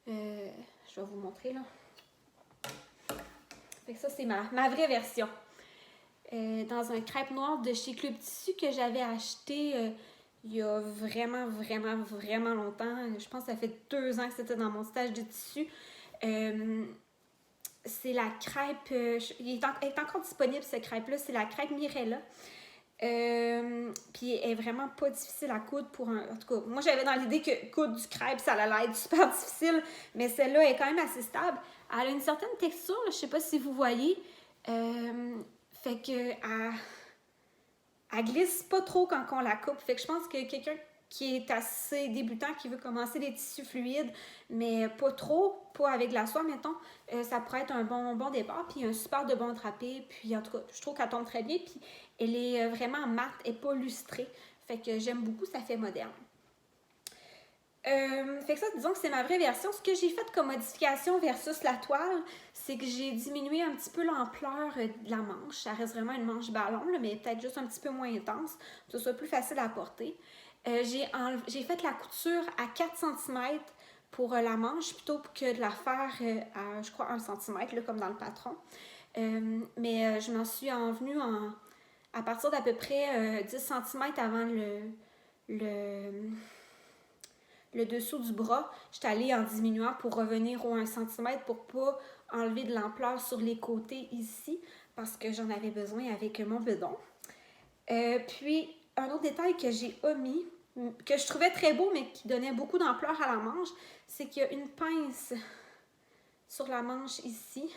je vais vous montrer, là. Fait que ça, c'est ma vraie version. Dans un crêpe noir de chez Club Tissu que j'avais acheté il y a vraiment, vraiment, vraiment longtemps. Je pense que ça fait 2 ans que c'était dans mon stage de tissu. C'est la crêpe... elle est encore disponible, cette crêpe-là. C'est la crêpe Mirella. Puis elle est vraiment pas difficile à coudre pour un... En tout cas, moi j'avais dans l'idée que coudre du crêpe, ça allait être super difficile, mais celle-là est quand même assez stable. Elle a une certaine texture, là, je sais pas si vous voyez. Fait que elle glisse pas trop quand on la coupe. Fait que je pense que quelqu'un qui est assez débutant, qui veut commencer des tissus fluides, mais pas trop, pas avec de la soie, mettons, ça pourrait être un bon départ. Puis un super de bon drapé. Puis en tout cas, je trouve qu'elle tombe très bien. Puis elle est vraiment mate et pas lustrée. Fait que j'aime beaucoup, ça fait moderne. Fait que ça, disons que c'est ma vraie version. Ce que j'ai fait comme modification versus la toile, c'est que j'ai diminué un petit peu l'ampleur de la manche. Ça reste vraiment une manche ballon, là, mais peut-être juste un petit peu moins intense, pour que ce soit plus facile à porter. J'ai fait la couture à 4 cm pour la manche, plutôt que de la faire à, je crois, 1 cm, là, comme dans le patron. Mais je m'en suis envenue à partir d'à peu près 10 cm avant le dessous du bras. J'étais allée en diminuant pour revenir au 1 cm pour pas enlever de l'ampleur sur les côtés ici, parce que j'en avais besoin avec mon bedon. Puis, un autre détail que j'ai omis, que je trouvais très beau, mais qui donnait beaucoup d'ampleur à la manche, c'est qu'il y a une pince sur la manche ici.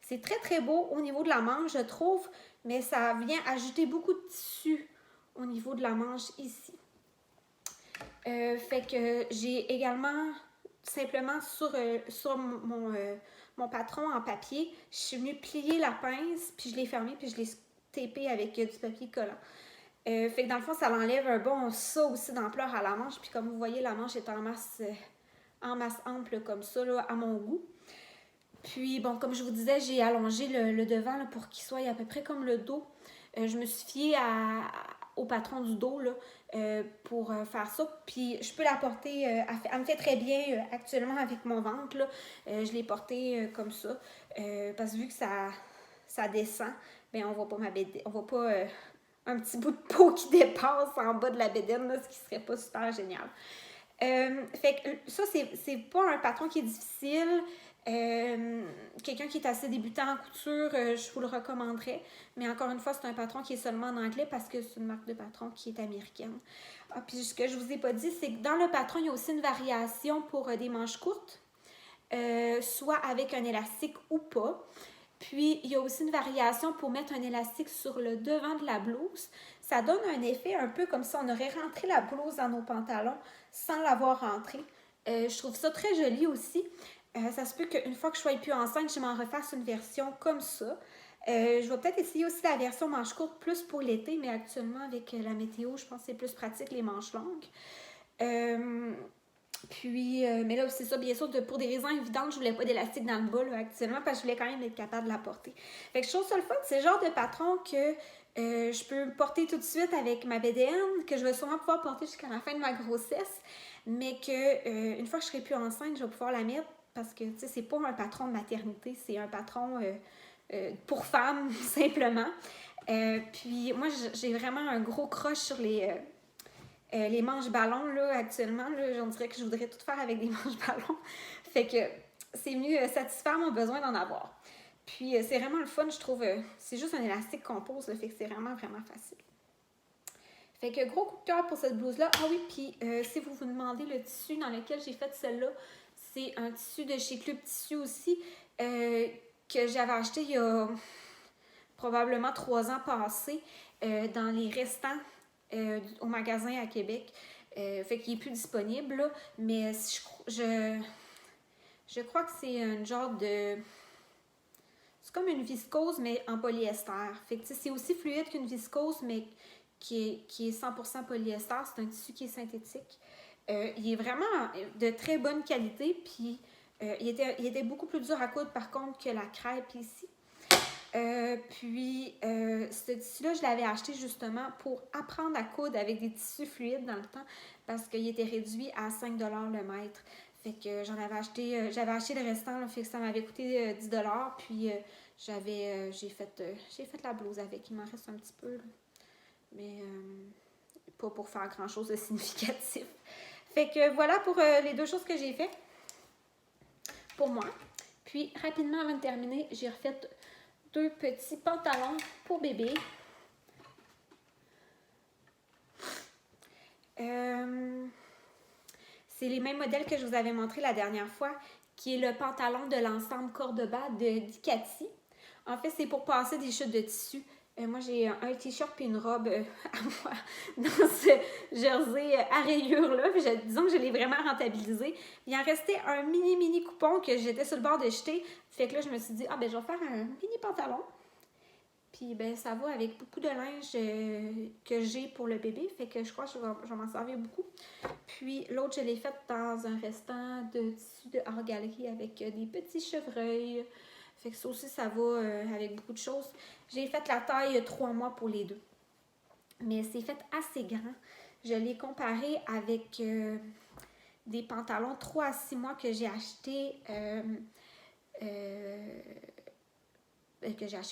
C'est très très beau au niveau de la manche, je trouve, mais ça vient ajouter beaucoup de tissu au niveau de la manche ici. Fait que j'ai également, simplement sur mon patron en papier, je suis venue plier la pince, puis je l'ai fermée, puis je l'ai tapé avec du papier collant. Fait que dans le fond, ça l'enlève un bon ça aussi d'ampleur à la manche. Puis comme vous voyez, la manche est en masse ample comme ça, là, à mon goût. Puis bon, comme je vous disais, j'ai allongé le devant là, pour qu'il soit à peu près comme le dos. Je me suis fiée au patron du dos là, pour faire ça. Puis je peux la porter, elle me fait très bien actuellement avec mon ventre. Là. Je l'ai portée comme ça. Parce que vu que ça descend, ben on voit pas on voit pas un petit bout de peau qui dépasse en bas de la bédaine, là, ce qui serait pas super génial. Fait que ça, c'est pas un patron qui est difficile. Quelqu'un qui est assez débutant en couture, je vous le recommanderais. Mais encore une fois, c'est un patron qui est seulement en anglais parce que c'est une marque de patron qui est américaine. Ah, puis ce que je vous ai pas dit, c'est que dans le patron, il y a aussi une variation pour des manches courtes, soit avec un élastique ou pas. Puis, il y a aussi une variation pour mettre un élastique sur le devant de la blouse. Ça donne un effet un peu comme si on aurait rentré la blouse dans nos pantalons sans l'avoir rentrée. Je trouve ça très joli aussi. Ça se peut qu'une fois que je sois plus enceinte, je m'en refasse une version comme ça. Je vais peut-être essayer aussi la version manche courte plus pour l'été, mais actuellement, avec la météo, je pense que c'est plus pratique les manches longues. Puis, mais là, c'est ça, bien sûr, pour des raisons évidentes, je voulais pas d'élastique dans le bas là, actuellement parce que je voulais quand même être capable de la porter. Fait que je trouve ça le fun, c'est le genre de patron que je peux porter tout de suite avec ma BDN, que je vais sûrement pouvoir porter jusqu'à la fin de ma grossesse, mais que une fois que je serai plus enceinte, je vais pouvoir la mettre parce que, tu sais, c'est pas un patron de maternité, c'est un patron pour femmes, simplement. Puis, moi, j'ai vraiment un gros crush sur les manches ballons, là, actuellement, là, j'en dirais que je voudrais tout faire avec des manches ballons. Fait que c'est venu satisfaire mon besoin d'en avoir. Puis c'est vraiment le fun, je trouve. C'est juste un élastique qu'on pose, là, fait que c'est vraiment facile. Fait que gros coup de cœur pour cette blouse-là. Ah oui, puis si vous vous demandez le tissu dans lequel j'ai fait celle-là, c'est un tissu de chez Club Tissu aussi, que j'avais acheté il y a probablement 3 ans passés, dans les restants au magasin à Québec. Fait qu'il n'est plus disponible, là, mais je crois que c'est un genre de... C'est comme une viscose, mais en polyester. Fait que c'est aussi fluide qu'une viscose, mais qui est 100% polyester. C'est un tissu qui est synthétique. Il est vraiment de très bonne qualité, puis il était beaucoup plus dur à coudre, par contre, que la crêpe ici. Ce tissu-là, je l'avais acheté justement pour apprendre à coudre avec des tissus fluides dans le temps parce qu'il était réduit à 5 $ le mètre. Fait que j'avais acheté le restant, là, fait que ça m'avait coûté 10 $. Puis j'ai fait la blouse avec. Il m'en reste un petit peu, là. Mais pas pour faire grand-chose de significatif. Fait que voilà pour les 2 choses que j'ai fait pour moi. Puis rapidement, avant de terminer, j'ai refait 2 petits pantalons pour bébé. C'est les mêmes modèles que je vous avais montré la dernière fois, qui est le pantalon de l'ensemble Cordoba de Dicati. En fait, c'est pour passer des chutes de tissu. Moi, j'ai un t-shirt et une robe à moi dans ce jersey à rayures-là. Disons que je l'ai vraiment rentabilisé. Il en restait un mini coupon que j'étais sur le bord de jeter. Fait que là, je me suis dit, je vais faire un mini pantalon. Puis, ça va avec beaucoup de linge que j'ai pour le bébé. Fait que je crois que je vais m'en servir beaucoup. Puis, l'autre, je l'ai faite dans un restant de tissu de hors galerie avec des petits chevreuils. Fait que ça aussi, ça va avec beaucoup de choses. J'ai fait la taille 3 mois pour les deux. Mais c'est fait assez grand. Je l'ai comparé avec des pantalons 3 à 6 mois que j'ai achetés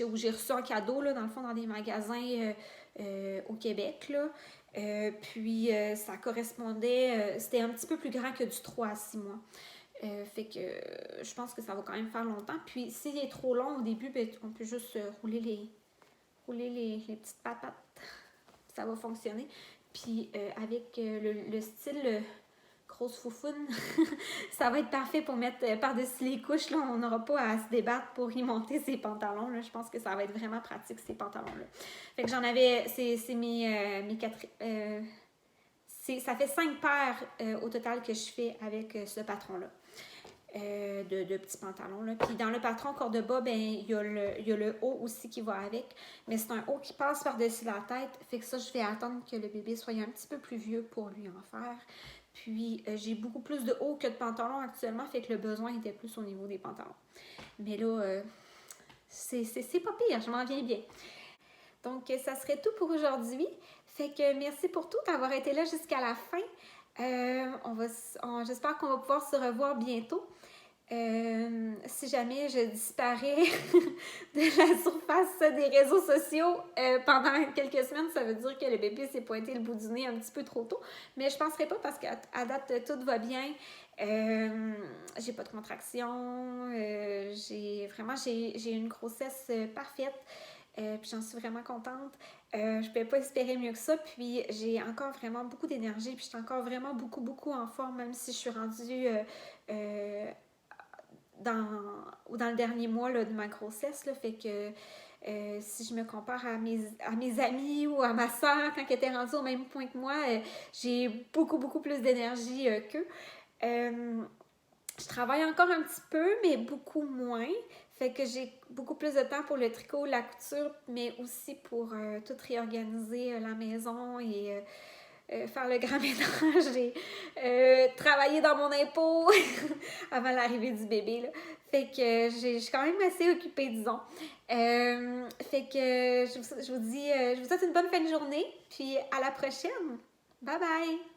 ou j'ai reçu en cadeau, là, dans le fond, dans des magasins au Québec. Là. Puis, ça correspondait, c'était un petit peu plus grand que du 3 à 6 mois. Fait que je pense que ça va quand même faire longtemps. Puis, s'il est trop long au début, on peut juste rouler les petites patates. Ça va fonctionner. Puis, avec le style grosse foufoune, ça va être parfait pour mettre par-dessus les couches. Là, on n'aura pas à se débattre pour y monter ces pantalons. Là. Je pense que ça va être vraiment pratique, ces pantalons-là. Fait que j'en avais, c'est mes 4... ça fait 5 paires au total que je fais avec ce patron-là. De petits pantalons. Là. Puis dans le patron Cordoba, il y a le haut aussi qui va avec. Mais c'est un haut qui passe par-dessus la tête. Fait que ça, je vais attendre que le bébé soit un petit peu plus vieux pour lui en faire. Puis, j'ai beaucoup plus de haut que de pantalons actuellement, fait que le besoin était plus au niveau des pantalons. Mais là, c'est pas pire, je m'en viens bien. Donc, ça serait tout pour aujourd'hui. Fait que merci pour tout, d'avoir été là jusqu'à la fin. J'espère qu'on va pouvoir se revoir bientôt. Si jamais je disparais de la surface des réseaux sociaux pendant quelques semaines, ça veut dire que le bébé s'est pointé le bout du nez un petit peu trop tôt. Mais je ne penserai pas parce qu'à date, tout va bien. J'ai pas de contraction. J'ai une grossesse parfaite. Puis j'en suis vraiment contente. Je ne pouvais pas espérer mieux que ça. Puis j'ai encore vraiment beaucoup d'énergie. Puis je suis encore vraiment beaucoup en forme, même si je suis rendue dans le dernier mois là, de ma grossesse. Là, fait que si je me compare à mes amis ou à ma soeur quand elle était rendue au même point que moi, j'ai beaucoup plus d'énergie qu'eux. Je travaille encore un petit peu, mais beaucoup moins. Fait que j'ai beaucoup plus de temps pour le tricot, la couture, mais aussi pour tout réorganiser la maison et faire le grand ménage et travailler dans mon impôt avant l'arrivée du bébé. Là. Fait que je suis quand même assez occupée, disons. Fait que je vous souhaite une bonne fin de journée, puis à la prochaine. Bye bye!